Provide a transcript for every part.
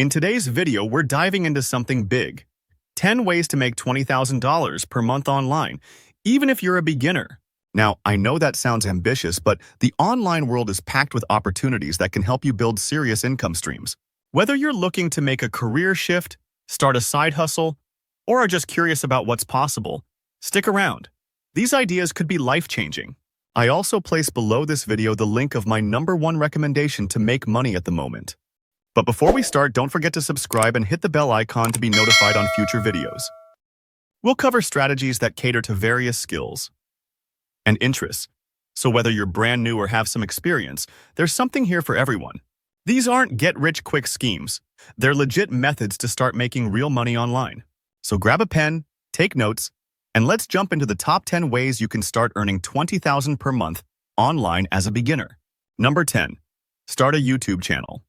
In today's video, we're diving into something big. 10 ways to make $20,000 per month online, even if you're a beginner. Now, I know that sounds ambitious, but the online world is packed with opportunities that can help you build serious income streams. Whether you're looking to make a career shift, start a side hustle, or are just curious about what's possible, stick around. These ideas could be life-changing. I also place below this video the link of my #1 recommendation to make money at the moment. But before we start, don't forget to subscribe and hit the bell icon to be notified on future videos. We'll cover strategies that cater to various skills and interests. So whether you're brand new or have some experience, there's something here for everyone. These aren't get-rich-quick schemes. They're legit methods to start making real money online. So grab a pen, take notes, and let's jump into the top 10 ways you can start earning $20,000 per month online as a beginner. Number 10. Start a YouTube channel.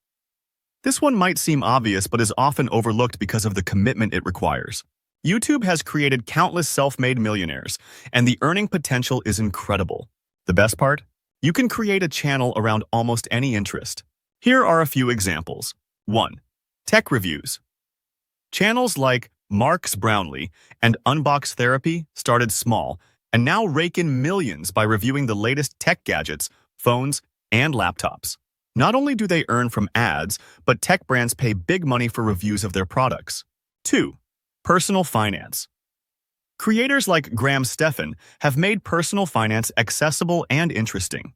This one might seem obvious, but is often overlooked because of the commitment it requires. YouTube has created countless self-made millionaires, and the earning potential is incredible. The best part? You can create a channel around almost any interest. Here are a few examples. 1. Tech reviews. Channels like Marks Brownlee and Unbox Therapy started small and now rake in millions by reviewing the latest tech gadgets, phones, and laptops. Not only do they earn from ads, but tech brands pay big money for reviews of their products. 2. Personal finance. Creators like Graham Stephan have made personal finance accessible and interesting.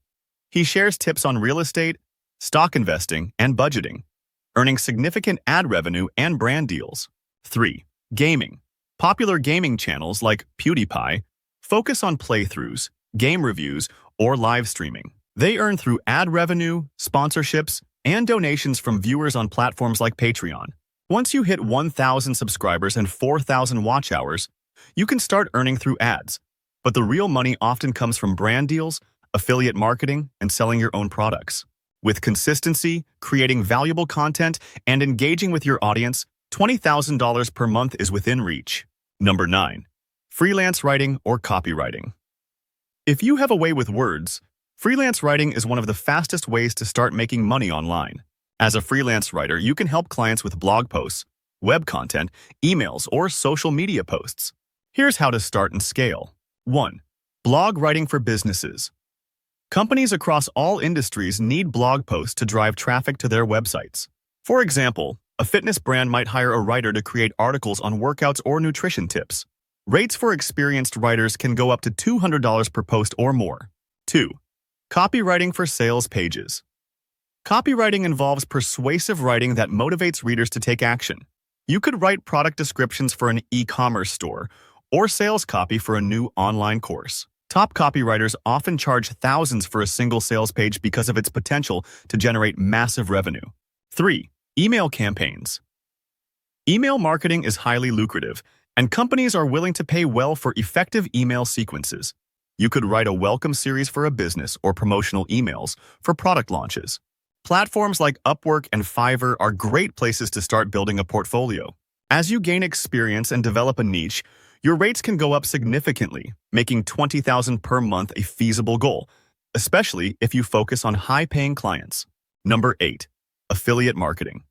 He shares tips on real estate, stock investing, and budgeting, earning significant ad revenue and brand deals. 3. Gaming. Popular gaming channels like PewDiePie focus on playthroughs, game reviews, or live streaming. They earn through ad revenue, sponsorships, and donations from viewers on platforms like Patreon. Once you hit 1,000 subscribers and 4,000 watch hours, you can start earning through ads. But the real money often comes from brand deals, affiliate marketing, and selling your own products. With consistency, creating valuable content, and engaging with your audience, $20,000 per month is within reach. Number 9. Freelance writing or copywriting. If you have a way with words, freelance writing is one of the fastest ways to start making money online. As a freelance writer, you can help clients with blog posts, web content, emails, or social media posts. Here's how to start and scale. 1. Blog writing for businesses. Companies across all industries need blog posts to drive traffic to their websites. For example, a fitness brand might hire a writer to create articles on workouts or nutrition tips. Rates for experienced writers can go up to $200 per post or more. 2. Copywriting for sales pages. Copywriting involves persuasive writing that motivates readers to take action. You could write product descriptions for an e-commerce store or sales copy for a new online course. Top copywriters often charge thousands for a single sales page because of its potential to generate massive revenue. 3. Email campaigns. Email marketing is highly lucrative, and companies are willing to pay well for effective email sequences. You could write a welcome series for a business or promotional emails for product launches. Platforms like Upwork and Fiverr are great places to start building a portfolio. As you gain experience and develop a niche, your rates can go up significantly, making $20,000 per month a feasible goal, especially if you focus on high-paying clients. Number 8. Affiliate marketing.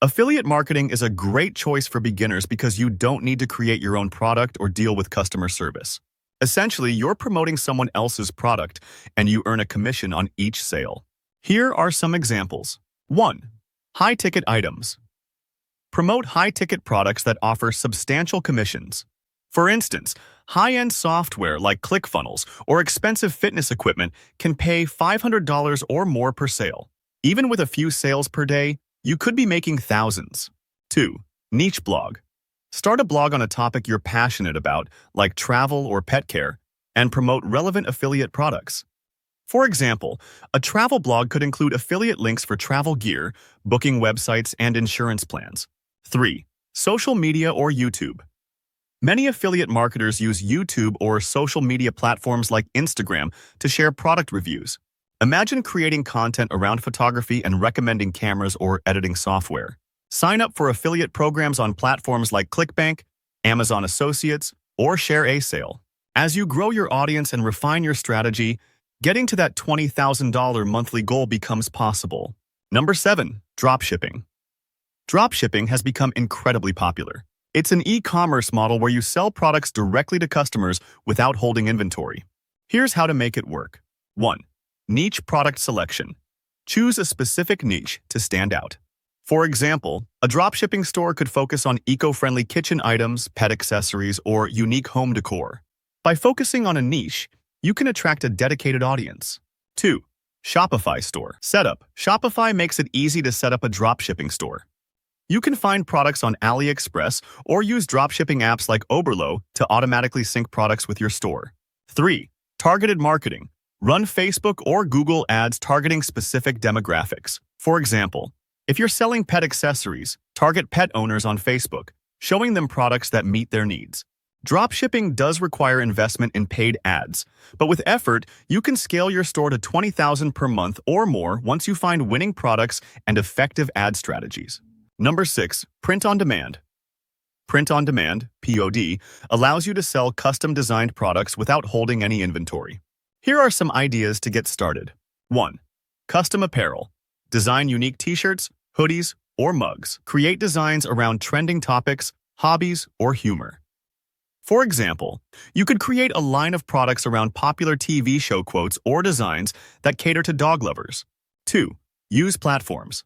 Affiliate marketing is a great choice for beginners because you don't need to create your own product or deal with customer service. Essentially, you're promoting someone else's product, and you earn a commission on each sale. Here are some examples. 1. High-ticket items. Promote high-ticket products that offer substantial commissions. For instance, high-end software like ClickFunnels or expensive fitness equipment can pay $500 or more per sale. Even with a few sales per day, you could be making thousands. 2. Niche blog. Start a blog on a topic you're passionate about, like travel or pet care, and promote relevant affiliate products. For example, a travel blog could include affiliate links for travel gear, booking websites, and insurance plans. 3. Social media or YouTube. Many affiliate marketers use YouTube or social media platforms like Instagram to share product reviews. Imagine creating content around photography and recommending cameras or editing software. Sign up for affiliate programs on platforms like ClickBank, Amazon Associates, or ShareASale. As you grow your audience and refine your strategy, getting to that $20,000 monthly goal becomes possible. Number 7. Dropshipping. Dropshipping has become incredibly popular. It's an e-commerce model where you sell products directly to customers without holding inventory. Here's how to make it work. 1. Niche product selection. Choose a specific niche to stand out. For example, a dropshipping store could focus on eco-friendly kitchen items, pet accessories, or unique home decor. By focusing on a niche, you can attract a dedicated audience. 2. Shopify store. Setup. Shopify makes it easy to set up a dropshipping store. You can find products on AliExpress or use dropshipping apps like Oberlo to automatically sync products with your store. 3. Targeted marketing. Run Facebook or Google ads targeting specific demographics. For example, if you're selling pet accessories, target pet owners on Facebook, showing them products that meet their needs. Dropshipping does require investment in paid ads, but with effort, you can scale your store to $20,000 per month or more once you find winning products and effective ad strategies. Number 6. Print on demand. Print on demand, POD, allows you to sell custom-designed products without holding any inventory. Here are some ideas to get started. 1. Custom apparel. Design unique t-shirts, hoodies, or mugs. Create designs around trending topics, hobbies, or humor. For example, you could create a line of products around popular TV show quotes or designs that cater to dog lovers. 2. Use platforms.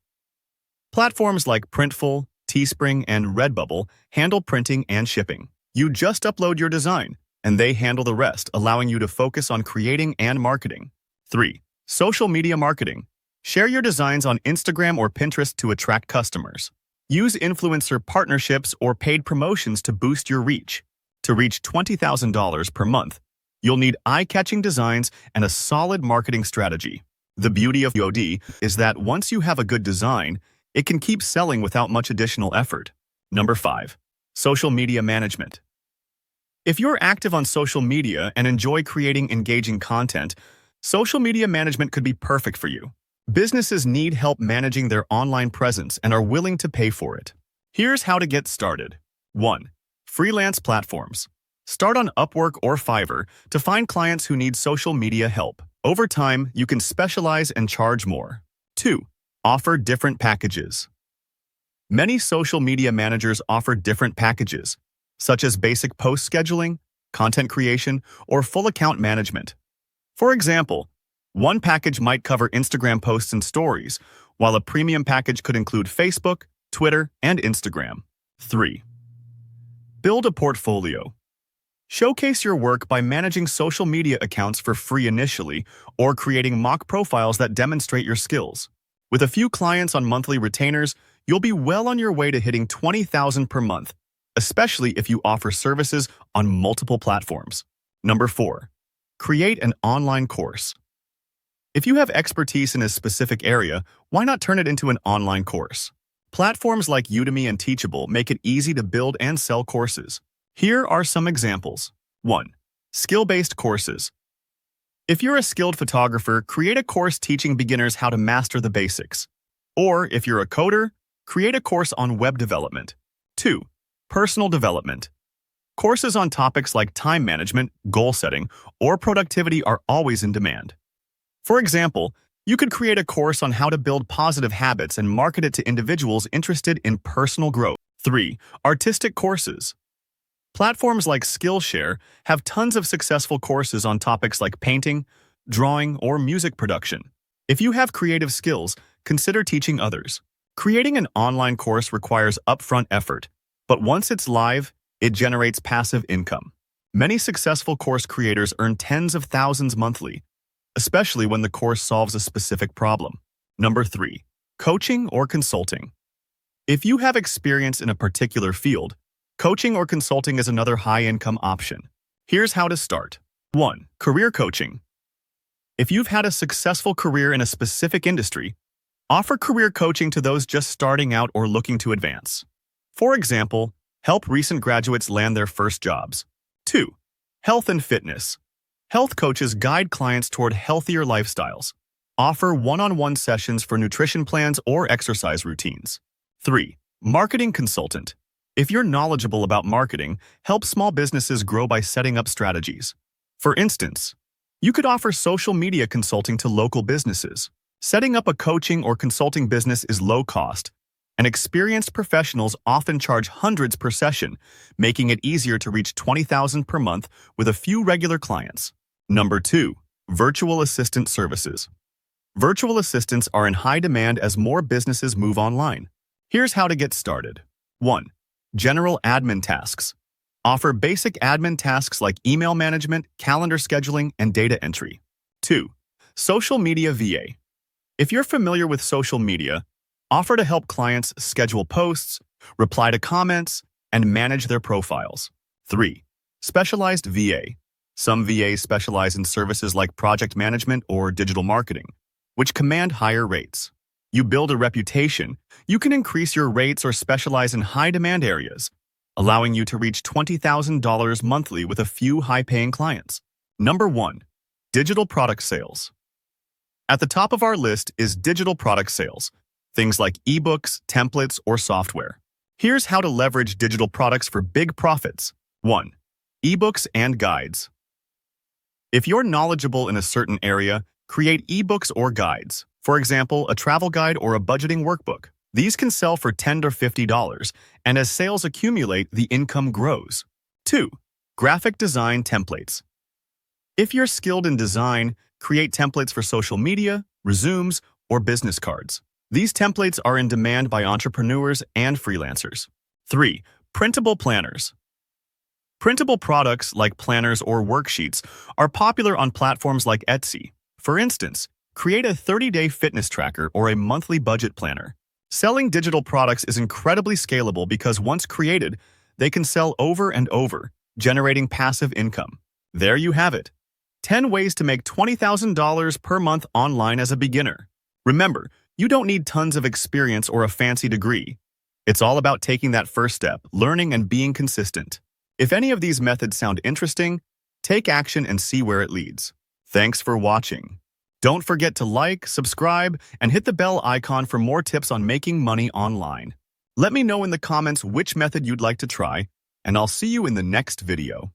Platforms like Printful, Teespring, and Redbubble handle printing and shipping. You just upload your design, and they handle the rest, allowing you to focus on creating and marketing. 3. Social media marketing. Share your designs on Instagram or Pinterest to attract customers. Use influencer partnerships or paid promotions to boost your reach. To reach $20,000 per month, you'll need eye-catching designs and a solid marketing strategy. The beauty of POD is that once you have a good design, it can keep selling without much additional effort. Number 5. Social media management. If you're active on social media and enjoy creating engaging content, social media management could be perfect for you. Businesses need help managing their online presence and are willing to pay for it. Here's how to get started. 1. Freelance platforms. Start on Upwork or Fiverr to find clients who need social media help. Over time, you can specialize and charge more. 2. Offer different packages. Many social media managers offer different packages, such as basic post scheduling, content creation, or full account management. For example, one package might cover Instagram posts and stories, while a premium package could include Facebook, Twitter, and Instagram. 3. Build a portfolio. Showcase your work by managing social media accounts for free initially or creating mock profiles that demonstrate your skills. With a few clients on monthly retainers, you'll be well on your way to hitting $20,000 per month, especially if you offer services on multiple platforms. Number 4. Create an online course. If you have expertise in a specific area, why not turn it into an online course? Platforms like Udemy and Teachable make it easy to build and sell courses. Here are some examples. 1. Skill-based courses. If you're a skilled photographer, create a course teaching beginners how to master the basics. Or if you're a coder, create a course on web development. 2. Personal development. Courses on topics like time management, goal setting, or productivity are always in demand. For example, you could create a course on how to build positive habits and market it to individuals interested in personal growth. 3. Artistic courses. Platforms like Skillshare have tons of successful courses on topics like painting, drawing, or music production. If you have creative skills, consider teaching others. Creating an online course requires upfront effort, but once it's live, it generates passive income. Many successful course creators earn tens of thousands monthly, especially when the course solves a specific problem. Number 3. Coaching or consulting. If you have experience in a particular field, coaching or consulting is another high-income option. Here's how to start. 1. Career coaching. If you've had a successful career in a specific industry, offer career coaching to those just starting out or looking to advance. For example, help recent graduates land their first jobs. 2. Health and fitness. Health coaches guide clients toward healthier lifestyles. Offer one-on-one sessions for nutrition plans or exercise routines. 3. Marketing consultant. If you're knowledgeable about marketing, help small businesses grow by setting up strategies. For instance, you could offer social media consulting to local businesses. Setting up a coaching or consulting business is low cost, and experienced professionals often charge hundreds per session, making it easier to reach $20,000 per month with a few regular clients. Number 2. Virtual assistant services. Virtual assistants are in high demand as more businesses move online. Here's how to get started. 1. General admin tasks. Offer basic admin tasks like email management, calendar scheduling, and data entry. 2. Social media VA. If you're familiar with social media, offer to help clients schedule posts, reply to comments, and manage their profiles. 3. Specialized VA. Some VAs specialize in services like project management or digital marketing, which command higher rates. You build a reputation, you can increase your rates or specialize in high-demand areas, allowing you to reach $20,000 monthly with a few high-paying clients. Number 1. Digital product sales. At the top of our list is digital product sales, things like ebooks, templates, or software. Here's how to leverage digital products for big profits. 1. Ebooks and guides. If you're knowledgeable in a certain area, create ebooks or guides. For example, a travel guide or a budgeting workbook. These can sell for $10 or $50, and as sales accumulate, the income grows. 2. Graphic design templates. If you're skilled in design, create templates for social media, resumes, or business cards. These templates are in demand by entrepreneurs and freelancers. 3. Printable planners. Printable products like planners or worksheets are popular on platforms like Etsy. For instance, create a 30-day fitness tracker or a monthly budget planner. Selling digital products is incredibly scalable because once created, they can sell over and over, generating passive income. There you have it. 10 ways to make $20,000 per month online as a beginner. Remember, you don't need tons of experience or a fancy degree. It's all about taking that first step, learning and being consistent. If any of these methods sound interesting, take action and see where it leads. Thanks for watching. Don't forget to like, subscribe, and hit the bell icon for more tips on making money online. Let me know in the comments which method you'd like to try, and I'll see you in the next video.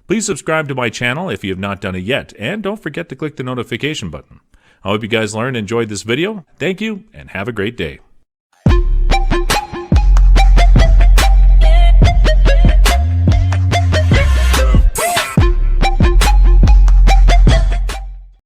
Please subscribe to my channel if you have not done it yet, and don't forget to click the notification button. I hope you guys learned and enjoyed this video. Thank you, and have a great day.